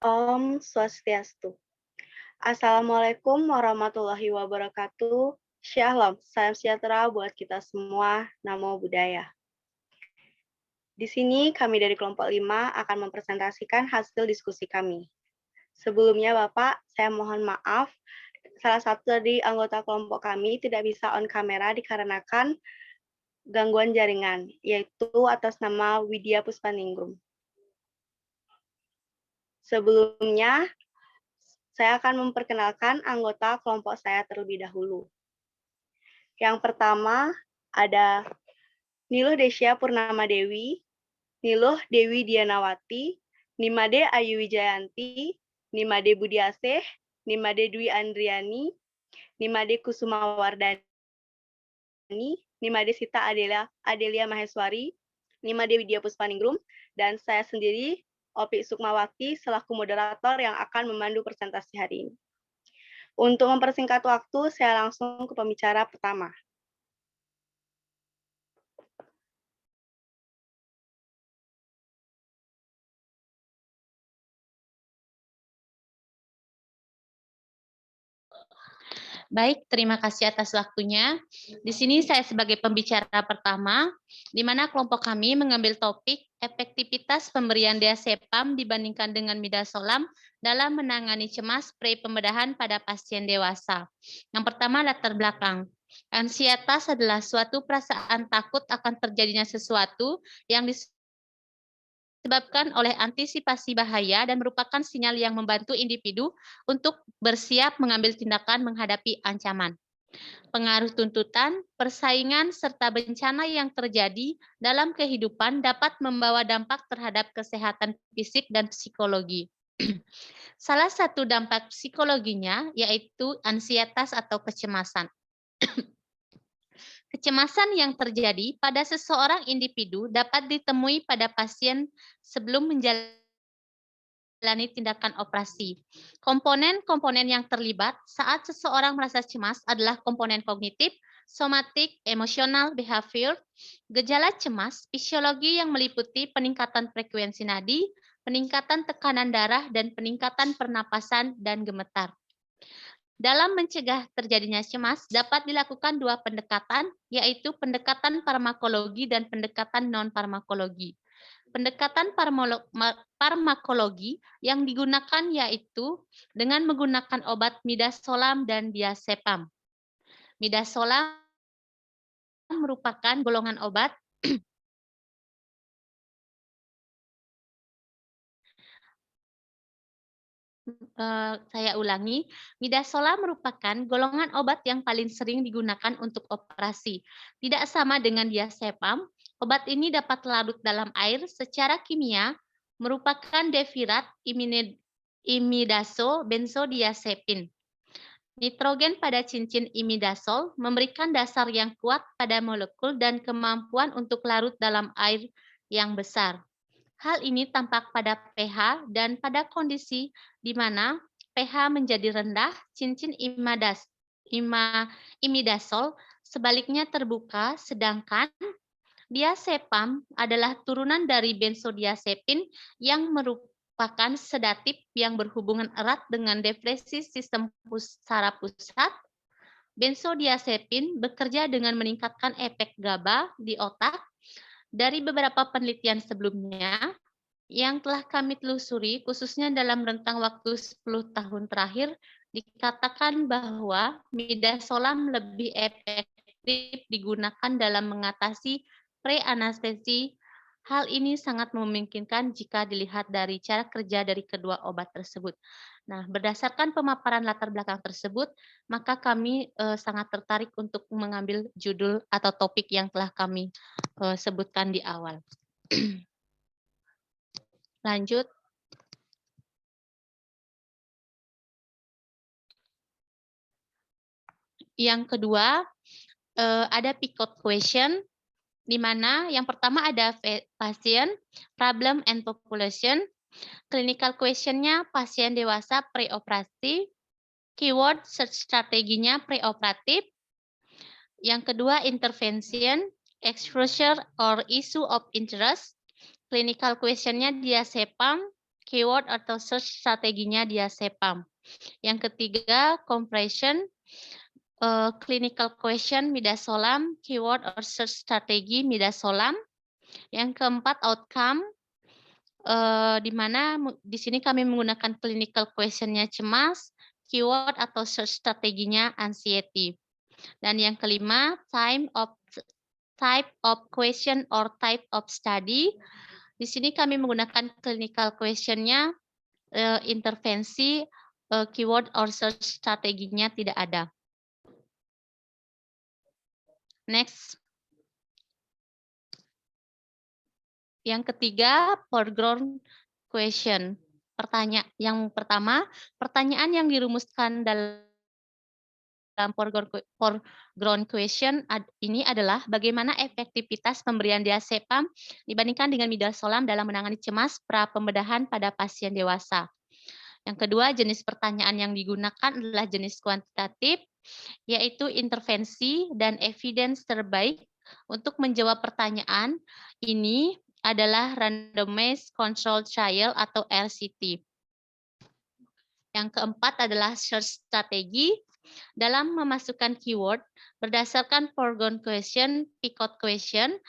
Om Swastiastu. Assalamualaikum warahmatullahi wabarakatuh. Shalom, salam sejahtera buat kita semua. Namo Buddhaya. Di sini kami dari kelompok 5 akan mempresentasikan hasil diskusi kami. Sebelumnya Bapak, saya mohon maaf, salah satu dari anggota kelompok kami tidak bisa on kamera dikarenakan gangguan jaringan, yaitu atas nama Widya Puspaningrum. Sebelumnya, saya akan memperkenalkan anggota kelompok saya terlebih dahulu. Yang pertama ada Niluh Desya Purnama Dewi, Niluh Dewi Dianawati, Nimade Ayu Wijayanti, Nimade Budiaseh, Nimade Dwi Andriani, Nimade Kusuma Wardani, Nimade Sita Adelia Maheswari, Nimade Widya Puspaningrum, dan saya sendiri, Opi Sukmawati, selaku moderator yang akan memandu presentasi hari ini. Untuk mempersingkat waktu, saya langsung ke pembicara pertama. Baik, terima kasih atas waktunya. Di sini saya sebagai pembicara pertama, di mana kelompok kami mengambil topik efektivitas pemberian diazepam dibandingkan dengan midazolam dalam menangani cemas pre-pembedahan pada pasien dewasa. Yang pertama, latar belakang. Ansietas adalah suatu perasaan takut akan terjadinya sesuatu yang disebabkan oleh antisipasi bahaya dan merupakan sinyal yang membantu individu untuk bersiap mengambil tindakan menghadapi ancaman. Pengaruh tuntutan, persaingan, serta bencana yang terjadi dalam kehidupan dapat membawa dampak terhadap kesehatan fisik dan psikologi. Salah satu dampak psikologinya yaitu ansietas atau kecemasan. Kecemasan yang terjadi pada seseorang individu dapat ditemui pada pasien sebelum menjalani tindakan operasi. Komponen-komponen yang terlibat saat seseorang merasa cemas adalah komponen kognitif, somatik, emosional, behavior, gejala cemas, fisiologi yang meliputi peningkatan frekuensi nadi, peningkatan tekanan darah, dan peningkatan pernapasan dan gemetar. Dalam mencegah terjadinya cemas, dapat dilakukan dua pendekatan, yaitu pendekatan farmakologi dan pendekatan non-farmakologi. Pendekatan farmakologi yang digunakan yaitu dengan menggunakan obat midazolam dan diazepam. Midazolam merupakan golongan obat saya ulangi, midazolam merupakan golongan obat yang paling sering digunakan untuk operasi. Tidak sama dengan diazepam, obat ini dapat larut dalam air secara kimia, merupakan devirat imidazobenzodiazepin. Nitrogen pada cincin imidazol memberikan dasar yang kuat pada molekul dan kemampuan untuk larut dalam air yang besar. Hal ini tampak pada pH dan pada kondisi di mana pH menjadi rendah, cincin imidazol sebaliknya terbuka, sedangkan diazepam adalah turunan dari benzodiazepin yang merupakan sedatif yang berhubungan erat dengan depresi sistem saraf pusat. Benzodiazepin bekerja dengan meningkatkan efek GABA di otak. Dari beberapa penelitian sebelumnya yang telah kami telusuri, khususnya dalam rentang waktu 10 tahun terakhir, dikatakan bahwa midazolam lebih efektif digunakan dalam mengatasi pre-anestesi. Hal ini sangat memungkinkan jika dilihat dari cara kerja dari kedua obat tersebut. Nah, berdasarkan pemaparan latar belakang tersebut, maka kami sangat tertarik untuk mengambil judul atau topik yang telah kami sebutkan di awal. Lanjut. Yang kedua, ada PICOT question, di mana yang pertama ada pasien, problem and population, clinical question-nya pasien dewasa preoperasi, keyword search strateginya preoperatif, yang kedua intervention, exposure or issue of interest, clinical question-nya diazepam, keyword atau search strateginya Diazepam. Yang ketiga, compression, clinical question midazolam, keyword or search strategi midazolam. Yang keempat, outcome, di mana di sini kami menggunakan clinical question-nya cemas, keyword atau search strateginya anxiety. Dan yang kelima, type of question or type of study. Di sini kami menggunakan clinical question-nya intervensi, keyword or search strateginya tidak ada. Next. Yang ketiga, foreground question. Yang pertama, pertanyaan yang dirumuskan dalam foreground question ini adalah bagaimana efektivitas pemberian diazepam dibandingkan dengan midazolam dalam menangani cemas pra pembedahan pada pasien dewasa. Yang kedua, jenis pertanyaan yang digunakan adalah jenis kuantitatif, yaitu intervensi dan evidence terbaik untuk menjawab pertanyaan ini adalah randomized control trial atau RCT. Yang keempat adalah search strategi dalam memasukkan keyword berdasarkan foreground question, picot question,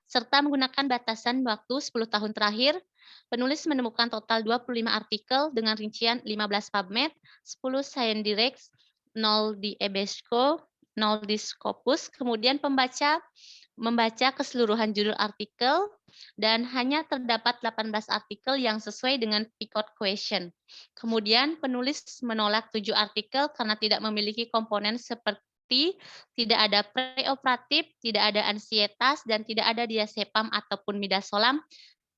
serta menggunakan batasan waktu 10 tahun terakhir. Penulis menemukan total 25 artikel dengan rincian 15 PubMed, 10 ScienceDirect, 0 di EBSCO, 0 di Scopus. Kemudian pembaca membaca keseluruhan judul artikel dan hanya terdapat 18 artikel yang sesuai dengan picot question. Kemudian penulis menolak 7 artikel karena tidak memiliki komponen seperti tidak ada preoperatif, tidak ada ansietas, dan tidak ada diazepam ataupun midazolam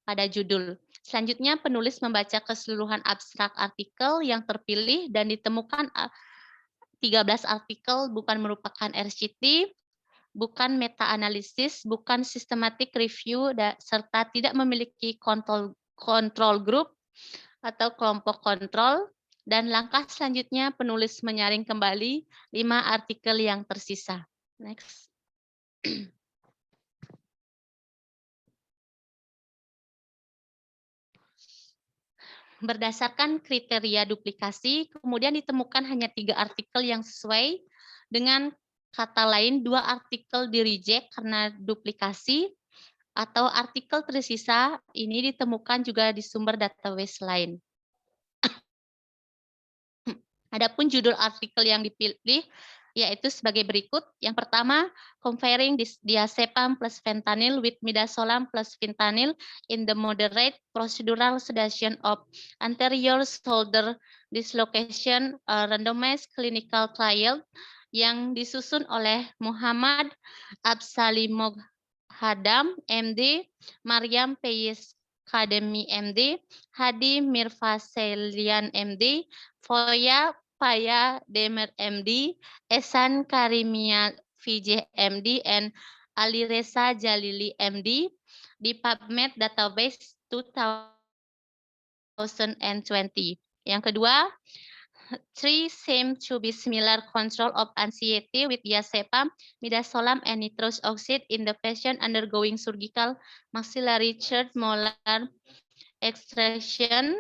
pada judul. Selanjutnya penulis membaca keseluruhan abstrak artikel yang terpilih dan ditemukan 13 artikel bukan merupakan RCT, bukan meta-analisis, bukan systematic review, serta tidak memiliki control group atau kelompok kontrol. Dan langkah selanjutnya penulis menyaring kembali 5 artikel yang tersisa. Next. Berdasarkan kriteria duplikasi, kemudian ditemukan hanya 3 artikel yang sesuai dengan kata lain, 2 artikel di-reject karena duplikasi, atau artikel tersisa ini ditemukan juga di sumber database lain. Adapun judul artikel yang dipilih yaitu sebagai berikut. Yang pertama, comparing diazepam plus fentanyl with midazolam plus fentanyl in the moderate procedural sedation of anterior shoulder dislocation, randomized clinical trial yang disusun oleh Muhammad Absalimoghadam, MD, Maryam Peyes Kademi, MD, Hadi Mirfaselian, MD, Foya Paya Demer, MD, Esan Karimia VJ, MD, and Alireza Jalili, MD, di PubMed Database 2020. Yang kedua, 3 seem to be similar control of anxiety with diazepam, midazolam, and nitrous oxide in the patient undergoing surgical maxillary third molar extraction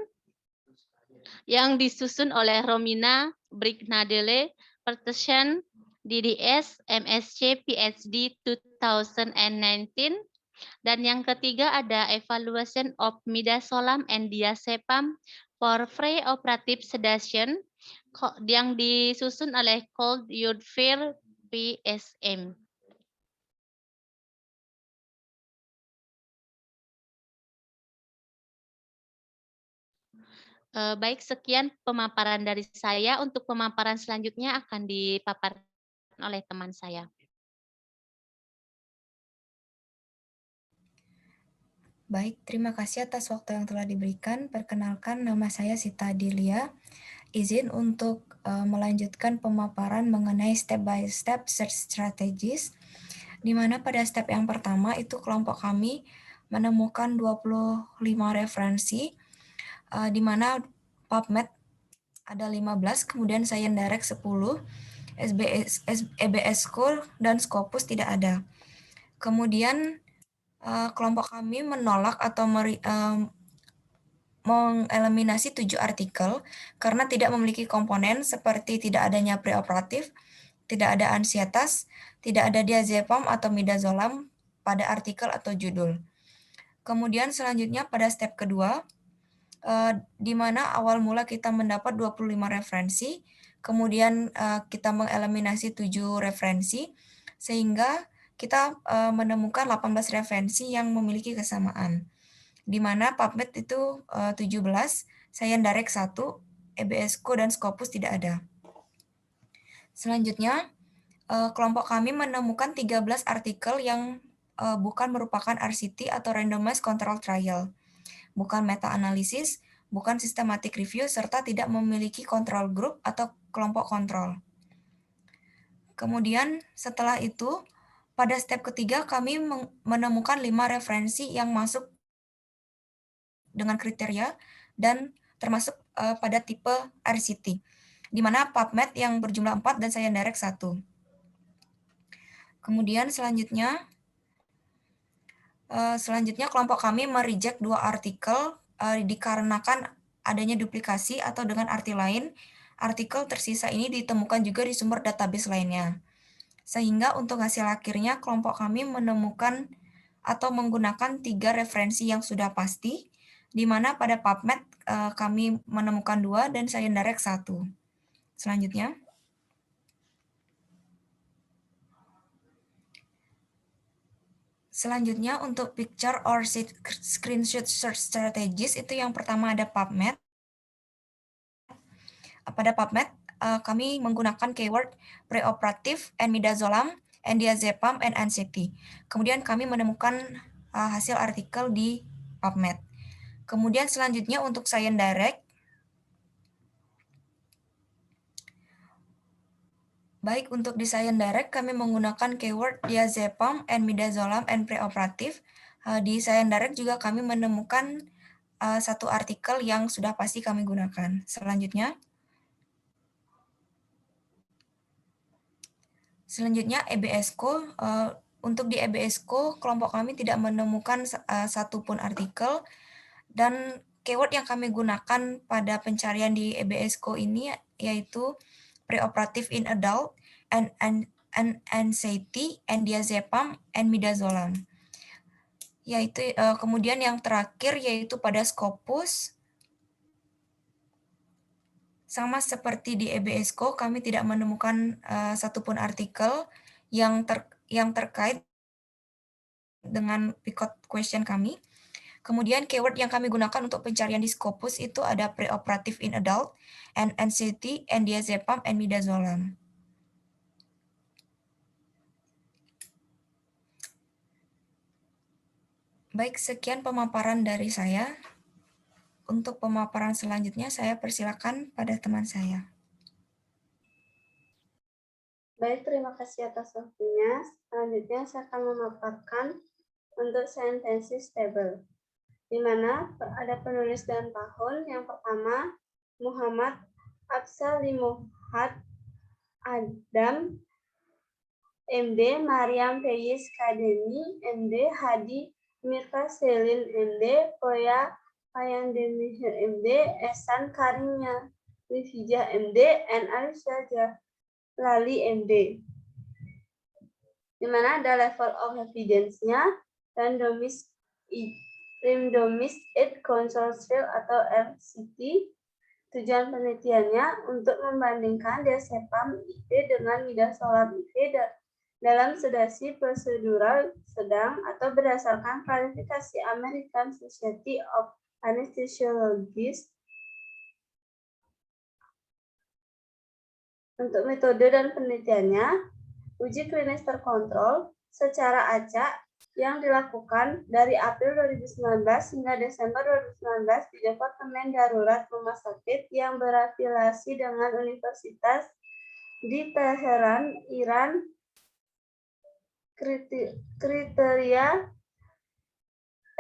yang disusun oleh Romina Brignadele, Peterson, DDS, MSc, PhD 2019. Dan yang ketiga ada evaluation of midazolam and diazepam for preoperative sedation yang disusun oleh Cold Yudfir PSM. Baik, sekian pemaparan dari saya. Untuk pemaparan selanjutnya akan dipaparkan oleh teman saya. Baik, terima kasih atas waktu yang telah diberikan. Perkenalkan, nama saya Sita Dilia. Izin untuk melanjutkan pemaparan mengenai step-by-step search strategies, di mana pada step yang pertama itu kelompok kami menemukan 25 referensi, di mana PubMed ada 15, kemudian ScienceDirect 10, EBSCO dan Scopus tidak ada. Kemudian kelompok kami menolak atau mengeliminasi 7 artikel karena tidak memiliki komponen seperti tidak adanya preoperatif, tidak ada ansietas, tidak ada diazepam atau midazolam pada artikel atau judul. Kemudian selanjutnya pada step kedua, di mana awal mula kita mendapat 25 referensi, kemudian kita mengeliminasi 7 referensi, sehingga kita menemukan 18 referensi yang memiliki kesamaan. Di mana PubMed itu 17, Sciendirect 1, EBSCO dan Scopus tidak ada. Selanjutnya, kelompok kami menemukan 13 artikel yang bukan merupakan RCT atau Randomized Control Trial, bukan meta-analisis, bukan systematic review, serta tidak memiliki control group atau kelompok kontrol. Kemudian setelah itu, pada step ketiga kami menemukan 5 referensi yang masuk dengan kriteria dan termasuk pada tipe RCT, di mana PubMed yang berjumlah 4 dan Sciendirect 1. Kemudian selanjutnya kelompok kami mereject 2 artikel dikarenakan adanya duplikasi atau dengan arti lain, artikel tersisa ini ditemukan juga di sumber database lainnya. Sehingga untuk hasil akhirnya kelompok kami menemukan atau menggunakan 3 referensi yang sudah pasti, di mana pada PubMed kami menemukan 2 dan Sciendirect 1. Selanjutnya. Selanjutnya untuk picture or screenshot search strategies itu yang pertama ada PubMed. Pada PubMed kami menggunakan keyword preoperative and midazolam, endiazepam, and anxiety. Kemudian kami menemukan hasil artikel di PubMed. Kemudian selanjutnya untuk Sciendirect, baik untuk di Sciendirect kami menggunakan keyword diazepam and midazolam and preoperative. Di Sciendirect juga kami menemukan satu artikel yang sudah pasti kami gunakan. Selanjutnya EBSCO. Untuk di EBSCO, kelompok kami tidak menemukan satupun artikel, dan keyword yang kami gunakan pada pencarian di EBSCO ini yaitu preoperative in adult, and anxiety, endiazepam, and midazolam. Yaitu kemudian yang terakhir yaitu pada Scopus, sama seperti di EBSCO, kami tidak menemukan satupun artikel yang terkait dengan picot question kami. Kemudian keyword yang kami gunakan untuk pencarian di Scopus itu ada preoperative in adult, and anxiety, endiazepam, and midazolam. Baik, sekian pemaparan dari saya. Untuk pemaparan selanjutnya, saya persilakan pada teman saya. Baik, terima kasih atas waktunya. Selanjutnya saya akan memaparkan untuk sentences table, di mana ada penulis dan tahun. Yang pertama, Muhammad Afsalimuhad Adam, MD, Mariam Feyis Kademi, MD, Hadi Mirka Selin, MD, Poya Payandemihir, MD, Esan Karimnya Rifijah, MD, and Alicia Lali, MD. Di mana ada level of evidence-nya, randomized consortium atau RCT. Tujuan penelitiannya untuk membandingkan diazepam IV dengan midazolam IV dalam sedasi prosedural sedang atau berdasarkan klasifikasi American Society of Anesthesiologists. Untuk metode dan penelitiannya, uji klinis terkontrol secara acak yang dilakukan dari April 2019 hingga Desember 2019 di Departemen Darurat Rumah Sakit yang berafiliasi dengan Universitas di Teheran, Iran. Kriteria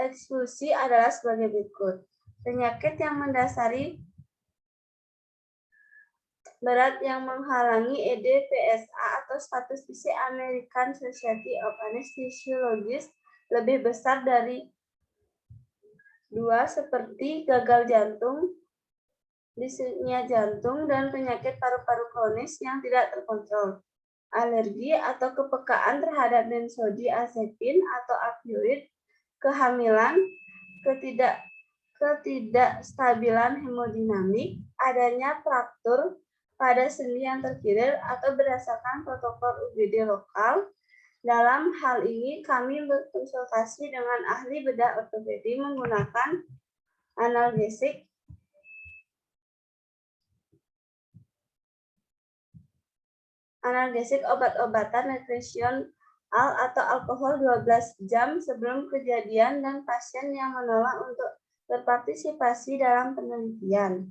eksklusi adalah sebagai berikut. Penyakit yang mendasari berat yang menghalangi ED-PSA atau status fisik American Society of Anesthesiologists lebih besar dari 2. Seperti gagal jantung, disnya jantung, dan penyakit paru-paru kronis yang tidak terkontrol. Alergi atau kepekaan terhadap benzodiazepin atau opioid, kehamilan, ketidakstabilan hemodinamik, adanya fraktur pada sendi yang terkilir atau berdasarkan protokol UGD lokal. Dalam hal ini kami berkonsultasi dengan ahli bedah ortopedi menggunakan analgesik obat-obatan rekreasional atau alkohol 12 jam sebelum kejadian dan pasien yang menolak untuk berpartisipasi dalam penelitian.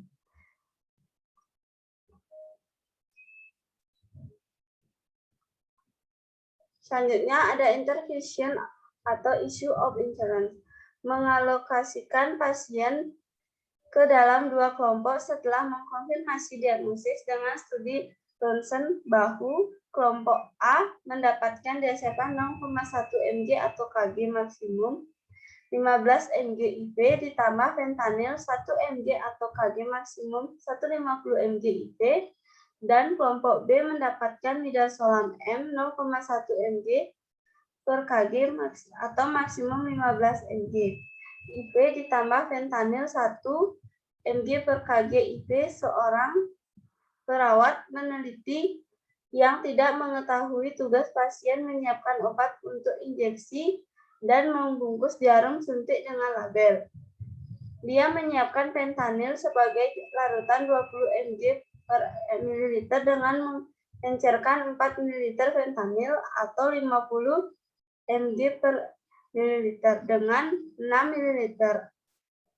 Selanjutnya ada intervention atau issue of interest. Mengalokasikan pasien ke dalam dua kelompok setelah mengkonfirmasi diagnosis dengan studi ronsen bahu. Kelompok A mendapatkan diazepam 0,1 mg atau Kg maksimum 15 mg IV ditambah fentanyl 1 mg atau Kg maksimum 150 mg IV, dan kelompok B mendapatkan midazolam M 0,1 mg per Kg atau maksimum 15 mg IV ditambah fentanyl 1 mg per Kg IV. Seorang perawat meneliti yang tidak mengetahui tugas pasien menyiapkan obat untuk injeksi dan membungkus jarum suntik dengan label. Dia menyiapkan fentanyl sebagai larutan 20 mg per ml dengan mengencerkan 4 ml fentanyl atau 50 mg per ml dengan 6 ml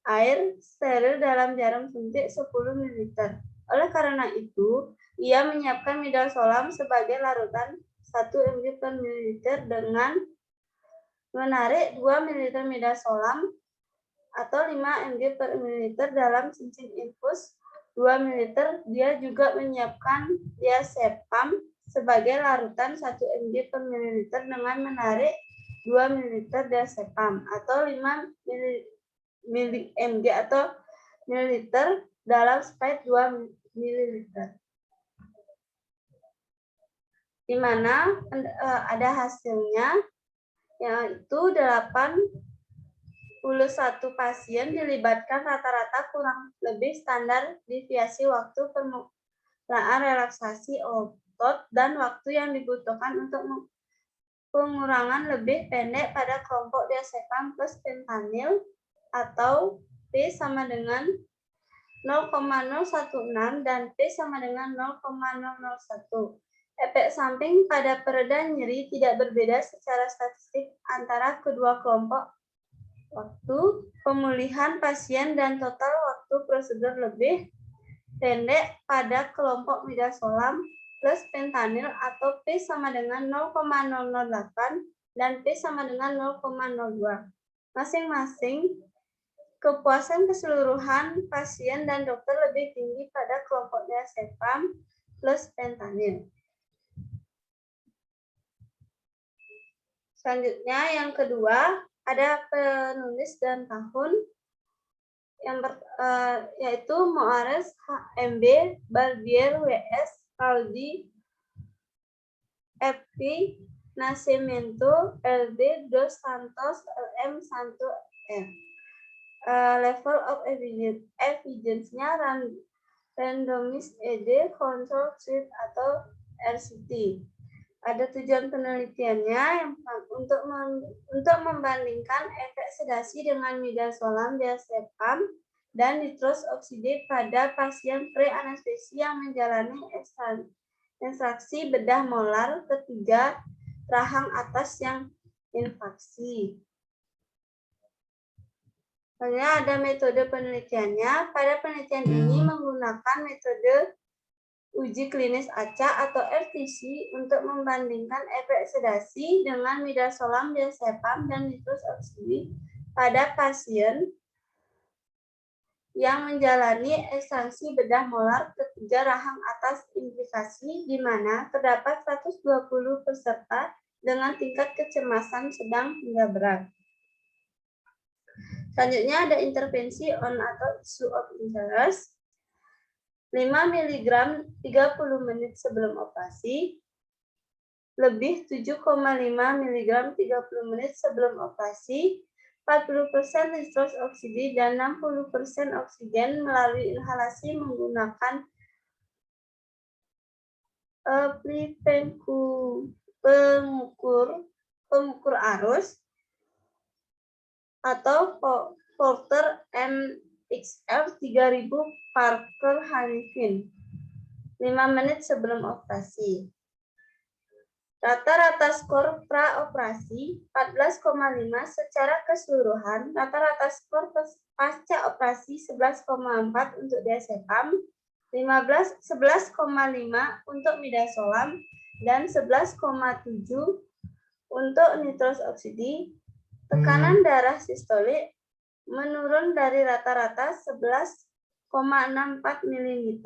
air steril dalam jarum suntik 10 ml. Oleh karena itu, ia menyiapkan midazolam sebagai larutan 1 mg per ml dengan menarik 2 ml midazolam atau 5 mg per ml dalam cincin infus 2 ml. Dia juga menyiapkan diazepam sebagai larutan 1 mg per ml dengan menarik 2 ml diazepam atau 5 mg atau mililiter dalam spike 2 ml. Di mana ada hasilnya, yaitu 81 pasien dilibatkan rata-rata kurang lebih standar deviasi waktu permulaan relaksasi otot dan waktu yang dibutuhkan untuk pengurangan lebih pendek pada kelompok diazepam plus fentanyl atau P sama dengan 0,016 dan P sama dengan 0,001. Efek samping pada pereda nyeri tidak berbeda secara statistik antara kedua kelompok. Waktu pemulihan pasien dan total waktu prosedur lebih pendek pada kelompok midazolam plus fentanyl atau P sama dengan 0,008 dan P sama dengan 0,02. Masing-masing kepuasan keseluruhan pasien dan dokter lebih tinggi pada kelompok diazepam plus fentanyl. Selanjutnya yang kedua ada penulis dan tahun yaitu Moares HMB, Barbier WS, Aldi FP, Nascimento LD, Dos Santos LM, Santo M. Level of evidence-nya randomized ED control trial atau RCT. Ada tujuan penelitiannya yang untuk membandingkan efek sedasi dengan midazolam, diazepam, dan nitrous oxide pada pasien pre-anestesi yang menjalani ekstraksi bedah molar ketiga rahang atas yang infarksi. Selanjutnya ada metode penelitiannya. Pada penelitian ini menggunakan metode uji klinis acak atau RTC untuk membandingkan efek sedasi dengan midazolam, diazepam, dan nitrous oxide pada pasien yang menjalani ekstraksi bedah molar ketiga rahang atas implikasi, di mana terdapat 120 peserta dengan tingkat kecemasan sedang hingga berat. Selanjutnya ada intervensi on atau issue of interest. 5 mg 30 menit sebelum operasi, lebih 7,5 mg 30 menit sebelum operasi, 40% nitrous oxide dan 60% oksigen melalui inhalasi menggunakan pengukur arus atau Porter MXR 3000 Parker Hannifin 5 menit sebelum operasi. Rata-rata skor pra-operasi 14,5 secara keseluruhan, rata-rata skor pasca operasi 11,4 untuk diazepam, 11,5 untuk midazolam, dan 11,7 untuk nitrous oxide. Tekanan darah sistolik menurun dari rata-rata 11,64 mm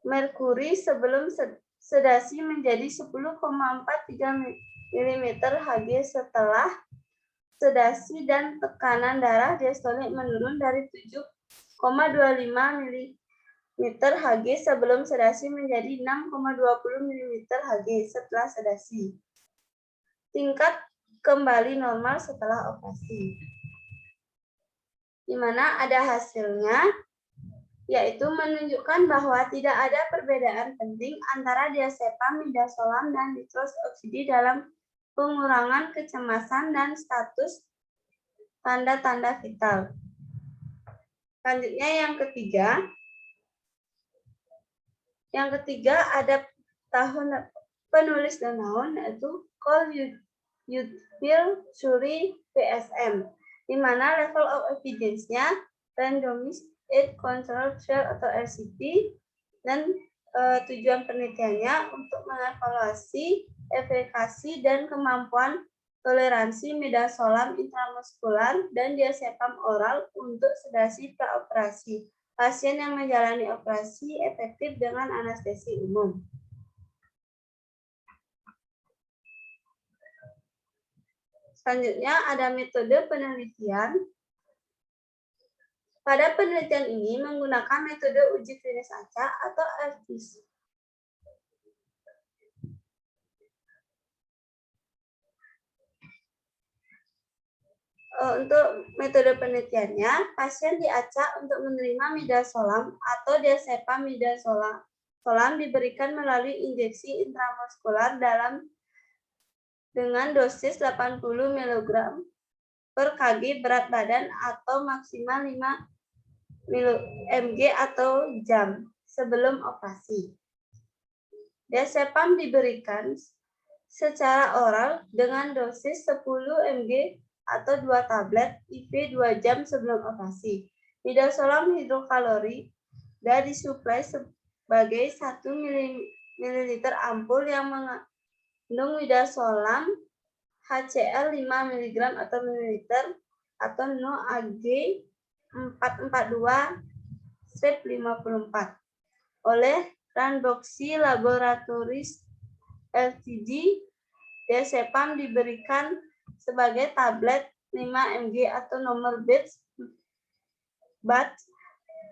merkuri sebelum sedasi menjadi 10,43 mm Hg setelah sedasi, dan tekanan darah diastolik menurun dari 7,25 mm Hg sebelum sedasi menjadi 6,20 mm Hg setelah sedasi. Tingkat kembali normal setelah operasi. Di mana ada hasilnya, yaitu menunjukkan bahwa tidak ada perbedaan penting antara diazepam, midazolam, dan nitrous oxide dalam pengurangan kecemasan dan status tanda-tanda vital. Selanjutnya yang ketiga ada tahun penulis dan tahun, yaitu Cole Uthill Surrey PSM, di mana level of evidence-nya randomized control trial atau RCT, dan tujuan penelitiannya untuk mengevaluasi efikasi dan kemampuan toleransi midazolam intramuskular dan diazepam oral untuk sedasi praoperasi pasien yang menjalani operasi efektif dengan anestesi umum. Selanjutnya ada metode penelitian. Pada penelitian ini menggunakan metode uji klinis acak atau RTC. Untuk metode penelitiannya, pasien diacak untuk menerima midazolam atau diazepam midazolam diberikan melalui injeksi intramuskular dengan dosis 80 mg per kg berat badan atau maksimal 5 mg atau jam sebelum operasi. Diazepam diberikan secara oral dengan dosis 10 mg atau 2 tablet IV 2 jam sebelum operasi. Midazolam hidrokalori dan disuplai sebagai 1 ml ampul yang mengandung midazolam HCl 5 mg atau ml atau NOAG 442/54 oleh Randoxy Laboratories Ltd. Diazepam diberikan sebagai tablet 5 mg atau nomor batch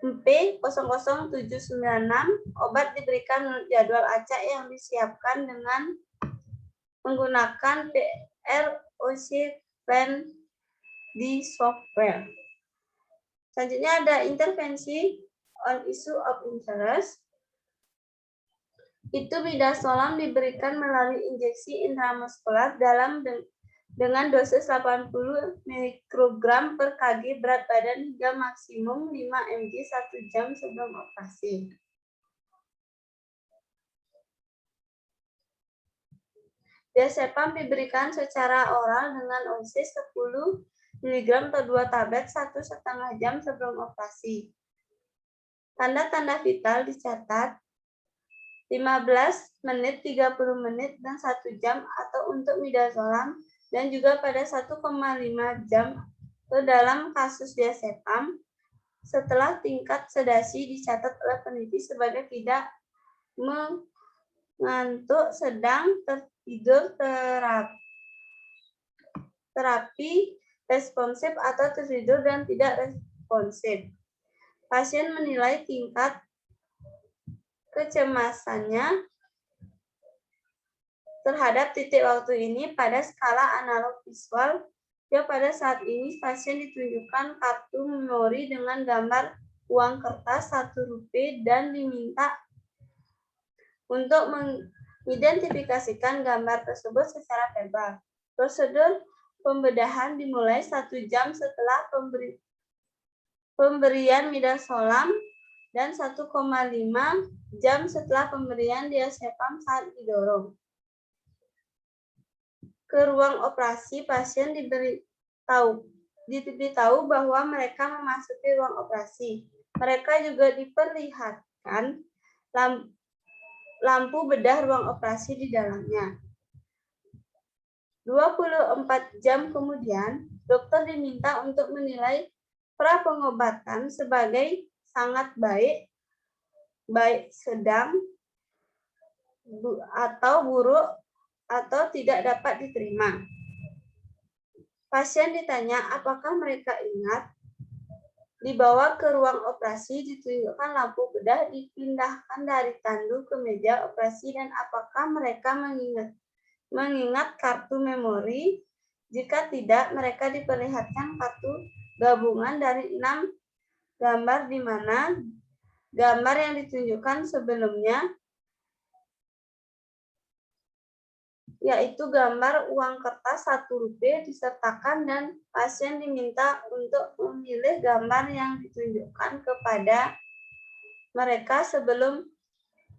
P00796. Obat diberikan menurut jadwal acak yang disiapkan dengan menggunakan PROC plan di software. Selanjutnya ada intervensi on issue of interest. Itu midazolam diberikan melalui injeksi intramuskular dengan dosis 80 mikrogram per kg berat badan hingga maksimum 5 mg 1 jam sebelum operasi. Diazepam diberikan secara oral dengan dosis 10 mg atau 2 tablet 1,5 jam sebelum operasi. Tanda-tanda vital dicatat 15 menit, 30 menit, dan 1 jam atau untuk midazolam, dan juga pada 1,5 jam atau dalam kasus diazepam. Setelah tingkat sedasi dicatat oleh peneliti sebagai tidak mengantuk sedang tertidur. Terapi responsif atau tertidur dan tidak responsif. Pasien menilai tingkat kecemasannya terhadap titik waktu ini pada skala analog visual. Ya, pada saat ini pasien ditunjukkan kartu memori dengan gambar uang kertas Rp1 dan diminta untuk mengidentifikasikan gambar tersebut secara verbal. Prosedur pembedahan dimulai 1 jam setelah pemberian midazolam dan 1,5 jam setelah pemberian diazepam saat didorong ke ruang operasi. Pasien diberitahu bahwa mereka memasuki ruang operasi. Mereka juga diperlihatkan lampu bedah ruang operasi di dalamnya. 24 jam kemudian, dokter diminta untuk menilai pra-pengobatan sebagai sangat baik, baik sedang, atau buruk, atau tidak dapat diterima. Pasien ditanya apakah mereka ingat. Dibawa ke ruang operasi, ditunjukkan lampu bedah, dipindahkan dari tandu ke meja operasi, dan apakah mereka mengingat kartu memori. Jika tidak, mereka diperlihatkan kartu gabungan dari 6 gambar, di mana gambar yang ditunjukkan sebelumnya yaitu gambar uang kertas Rp1 disertakan, dan pasien diminta untuk memilih gambar yang ditunjukkan kepada mereka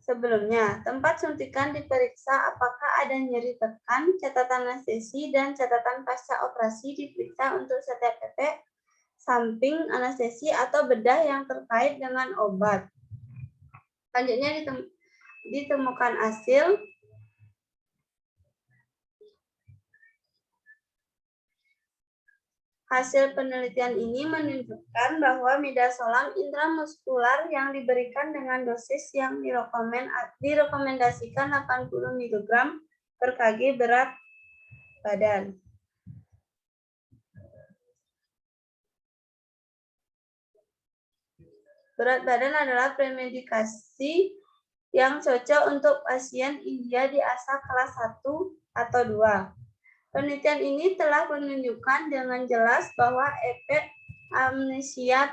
sebelumnya. Tempat suntikan diperiksa apakah ada nyeri tekan, catatan anestesi, dan catatan pasca operasi diperiksa untuk setiap efek samping anestesi atau bedah yang terkait dengan obat. Selanjutnya ditemukan Hasil penelitian ini menunjukkan bahwa midazolam intramuskular yang diberikan dengan dosis yang direkomendasikan 80 mg per kg berat badan. Berat badan adalah premedikasi yang cocok untuk pasien India di asa kelas 1 atau 2. Penelitian ini telah menunjukkan dengan jelas bahwa efek amnesia,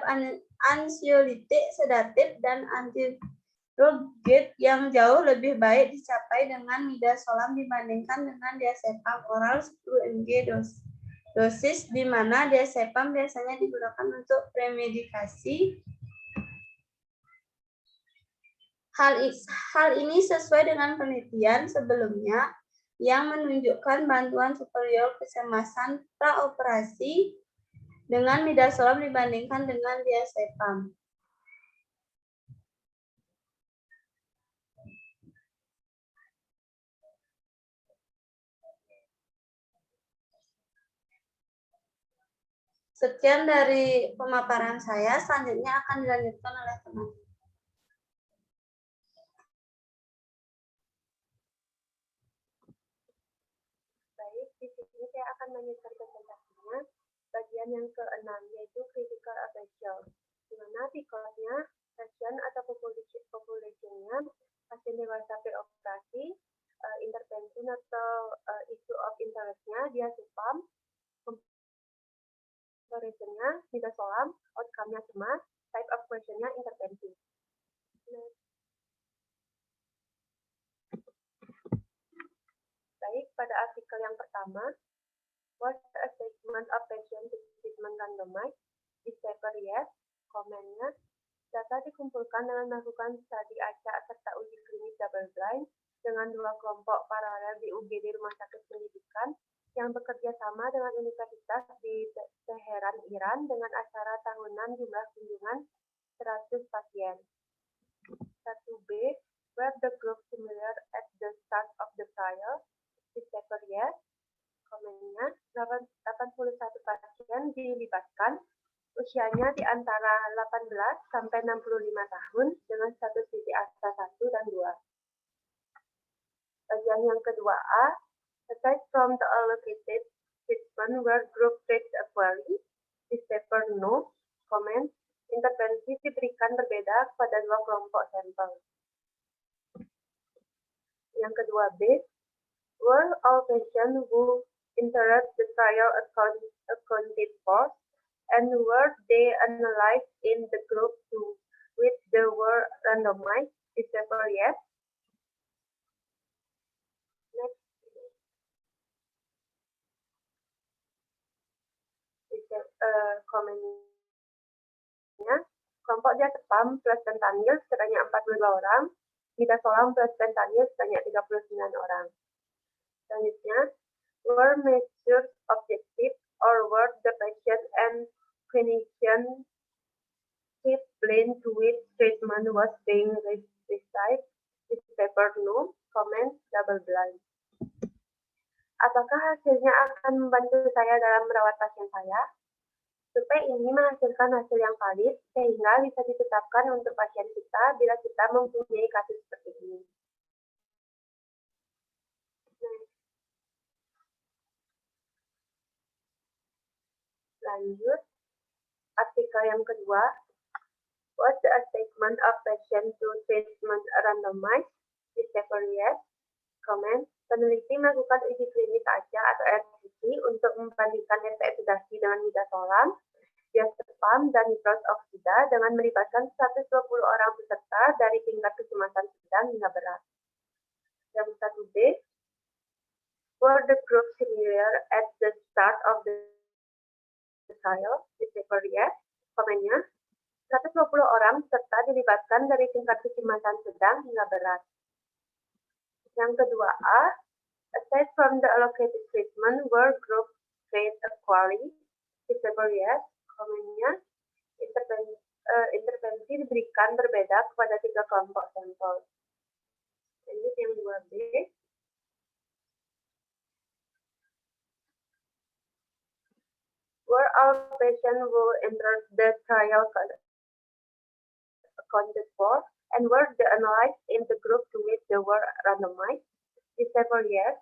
ansiolitik, sedatif, dan antidroget yang jauh lebih baik dicapai dengan midazolam dibandingkan dengan diazepam oral 10 mg dosis, di mana diazepam biasanya digunakan untuk premedikasi. Hal ini sesuai dengan penelitian sebelumnya yang menunjukkan bantuan superior kecemasan praoperasi dengan midazolam dibandingkan dengan diazepam. Sekian dari pemaparan saya, selanjutnya akan dilanjutkan oleh teman. Saya akan melanjutkan presentasinya bagian yang ke-6, yaitu critical appraisal, di mana picotnya, pasien atau populasinya, pasien dewasa preoperasi, intervention atau issue of interest-nya, diazepam, comparison-nya, midazolam, outcome-nya cemas, type of question-nya intervensi. Baik, pada artikel yang pertama, What's the assessment of patient treatment randomized? Is paper yes? Komennya, data dikumpulkan dengan melakukan studi acak serta uji klinis double blind dengan 2 kelompok paralel di UGD Rumah Sakit Pendidikan yang bekerja sama dengan Universitas di Teheran, Iran dengan acara tahunan jumlah kunjungan 100 pasien. 1B, were the group similar at the start of the trial? Is paper yes? Komennya, 81 pasien dilibatkan, usianya di antara 18 sampai 65 tahun dengan status gizi asa 1 dan 2. Bagian yang kedua A, aside from the allocated treatment were group treated equally? This paper no. Comment. Intervensi diberikan berbeda pada dua kelompok sampel. Yang kedua B. Were all patients who entered the trial accounted for, and were they analyzed in the group to which they were randomized? This paper yes. Next. Komennya, kelompok diazepam plus fentanyl sebanyak 42 orang, midazolam plus fentanyl sebanyak 39 orang. Selanjutnya, were measures objective or were the patient and clinician keep blind to which treatment was being received? This paper no. Comment double blind. Apakah hasilnya akan membantu saya dalam merawat pasien saya? Survei ini menghasilkan hasil yang valid sehingga bisa ditetapkan untuk pasien kita bila kita mempunyai kasus seperti ini. Lanjut, artikel yang kedua. What's the assessment of patient to treatment randomized? This paper yes. Comment. Peneliti melakukan uji klinis ACA atau RCT untuk membandingkan efek sedasi dengan midazolam, diazepam, dan nitros oksida dengan melibatkan 120 orang peserta dari tingkat kecemasan sedang hingga berat. Yang 1B. Were the group similar at the start of the trial? This paper yes. Komennya. 120 orang peserta dilibatkan dari tingkat kecemasan sedang hingga berat. Yang kedua A, aside from the allocated treatment, were group treated equally? This paper yes. Komennya, intervensi diberikan berbeda kepada 3 kelompok sampel. Lanjut yang 2B. Were all patients who entered the trial accounted for, and were they analyzed in the group to which they were randomized? This paper yes.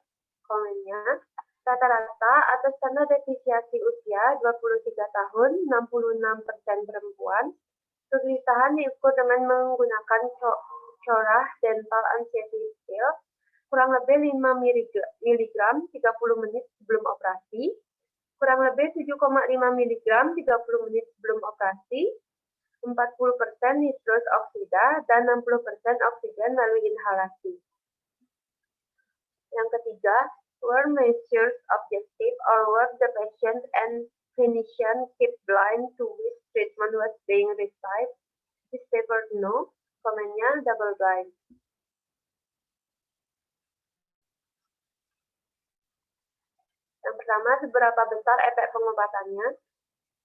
Komennya, rata-rata atau standar deviasi usia 23 tahun, 66% perempuan. Kegelisahan diukur dengan menggunakan corah dental anxiety scale, kurang lebih 5 mg 30 menit sebelum operasi, kurang lebih 7,5 mg 30 menit sebelum operasi, 40% nitros oksida, dan 60% oksigen melalui inhalasi. Yang ketiga, were measures objective or were the patient and clinician keep blind to which treatment was being received? This paper no. Komennya double blind. Yang pertama, seberapa besar efek pengobatannya?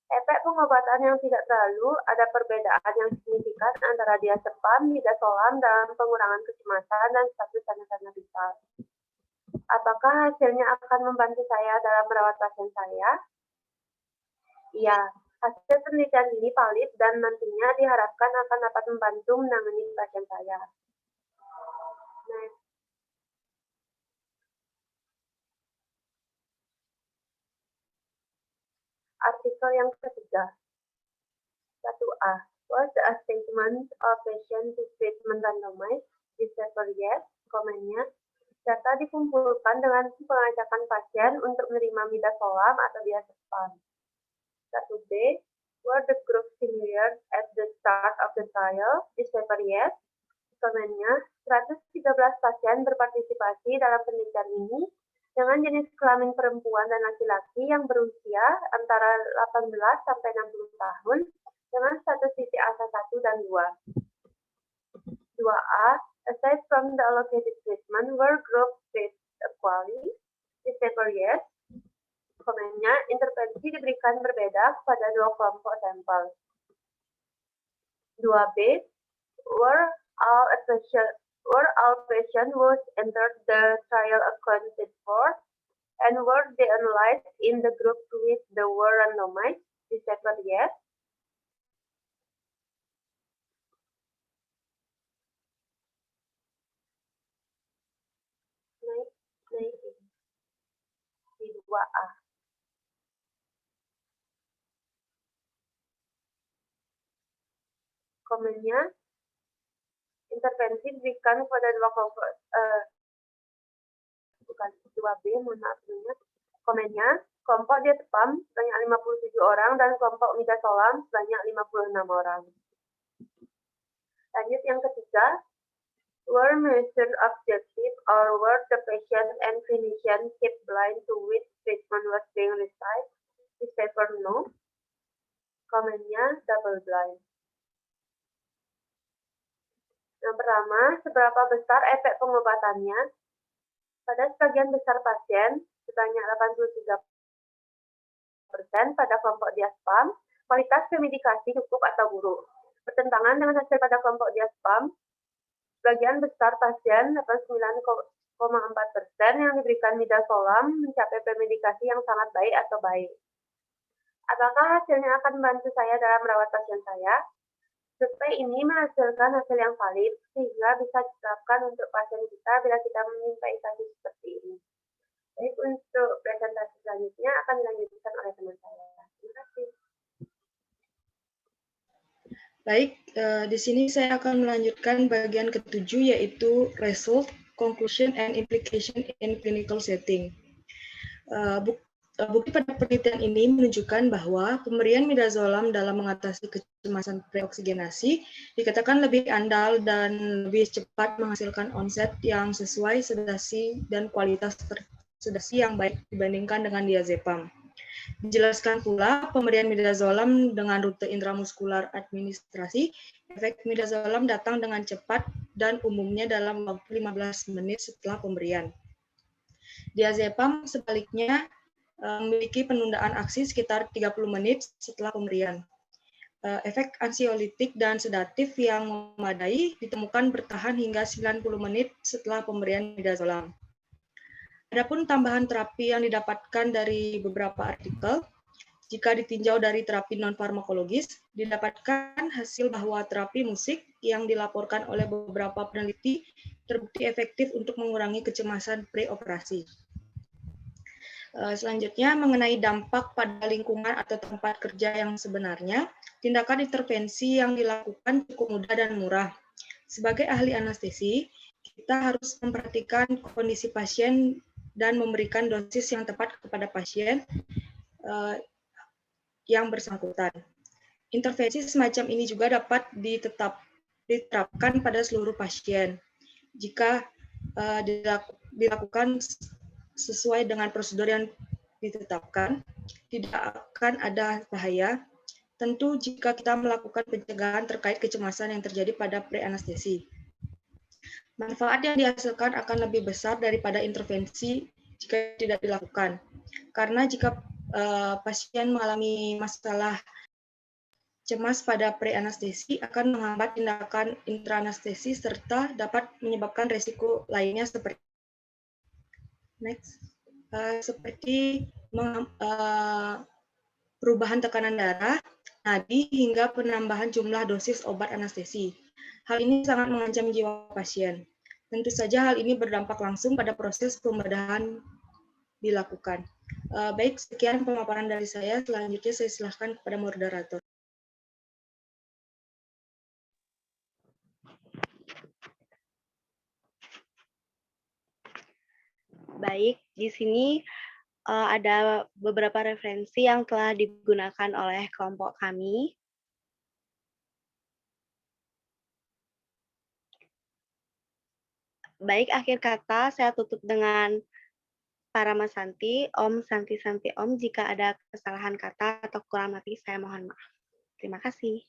Efek pengobatan yang tidak terlalu, ada perbedaan yang signifikan antara diazepam, midazolam dalam pengurangan kecemasan dan status tanda-tanda vital. Apakah hasilnya akan membantu saya dalam merawat pasien saya? Iya, hasil penelitian ini valid dan nantinya diharapkan akan dapat membantu menangani pasien saya. Next. Artikel yang ketiga. 1A. Was the assessment of patient to treatment randomized? This paper yes. Komennya. Data dikumpulkan dengan pengajakan pasien untuk menerima midazolam atau diazepam. 1B. Were the group similar at the start of the trial? This paper yes. Komennya. 113 pasien berpartisipasi dalam penelitian ini dengan jenis kelamin perempuan dan laki-laki yang berusia antara 18 sampai 60 tahun dengan status CCA 1 dan 2. 2A, aside from the allocated treatment, were group treated equally? This paper yes. Komennya, intervensi diberikan berbeda kepada 2 kelompok sampel. 2B, were all patients who entered the trial accounted for, and were they analyzed in the group to which they were randomized? This paper yes. Naik di 2A. Komennya, intervensi diberikan kepada dua kelompok, bukan 2B, mohon maaf sebelumnya. Komennya, kelompok Diazepam sebanyak 57 orang dan kelompok Midazolam sebanyak 56 orang. Lanjut yang ketiga, were measured objective or were the patient and clinician kept blind to which treatment was being received? Is paper no. Komennya double blind. Yang pertama, seberapa besar efek pengobatannya? Pada sebagian besar pasien, sebanyak 83% pada kelompok Diazepam, kualitas premedikasi cukup atau buruk. Bertentangan dengan hasil pada kelompok Diazepam, sebagian besar pasien, 89,4% yang diberikan midazolam mencapai premedikasi yang sangat baik atau baik. Apakah hasilnya akan membantu saya dalam merawat pasien saya? Survei ini menghasilkan hasil yang valid sehingga bisa diterapkan untuk pasien kita bila kita menyimpai kasus seperti ini. Baik, untuk presentasi selanjutnya akan dilanjutkan oleh teman saya. Terima kasih. Baik, di sini saya akan melanjutkan bagian ketujuh yaitu Result, Conclusion, and Implication in Clinical Setting. Bukti pada penelitian ini menunjukkan bahwa pemberian midazolam dalam mengatasi kecemasan preoksigenasi dikatakan lebih andal dan lebih cepat menghasilkan onset yang sesuai sedasi dan kualitas sedasi yang baik dibandingkan dengan diazepam. Dijelaskan pula pemberian midazolam dengan rute intramuskular administrasi, efek midazolam datang dengan cepat dan umumnya dalam waktu 15 menit setelah pemberian. Diazepam sebaliknya memiliki penundaan aksi sekitar 30 menit setelah pemberian. Efek ansiolitik dan sedatif yang memadai ditemukan bertahan hingga 90 menit setelah pemberian midazolam. Adapun tambahan terapi yang didapatkan dari beberapa artikel, jika ditinjau dari terapi non-farmakologis, didapatkan hasil bahwa terapi musik yang dilaporkan oleh beberapa peneliti terbukti efektif untuk mengurangi kecemasan preoperasi. Selanjutnya, mengenai dampak pada lingkungan atau tempat kerja yang sebenarnya, tindakan intervensi yang dilakukan cukup mudah dan murah. Sebagai ahli anestesi, kita harus memperhatikan kondisi pasien dan memberikan dosis yang tepat kepada pasien yang bersangkutan. Intervensi semacam ini juga dapat diterapkan pada seluruh pasien. Jika dilakukan sesuai dengan prosedur yang ditetapkan, tidak akan ada bahaya. Tentu jika kita melakukan pencegahan terkait kecemasan yang terjadi pada pre-anestesi. Manfaat yang dihasilkan akan lebih besar daripada intervensi jika tidak dilakukan. Karena jika pasien mengalami masalah cemas pada pre-anestesi akan menghambat tindakan intra-anestesi serta dapat menyebabkan risiko lainnya seperti perubahan tekanan darah, nadi, hingga penambahan jumlah dosis obat anestesi. Hal ini sangat mengancam jiwa pasien. Tentu saja hal ini berdampak langsung pada proses pembedahan dilakukan. Baik, sekian pemaparan dari saya. Selanjutnya saya silakan kepada moderator. Baik, di sini ada beberapa referensi yang telah digunakan oleh kelompok kami. Baik, akhir kata saya tutup dengan Paramasanti, Om Santi Santi Om. Jika ada kesalahan kata atau kurang lebih, saya mohon maaf. Terima kasih.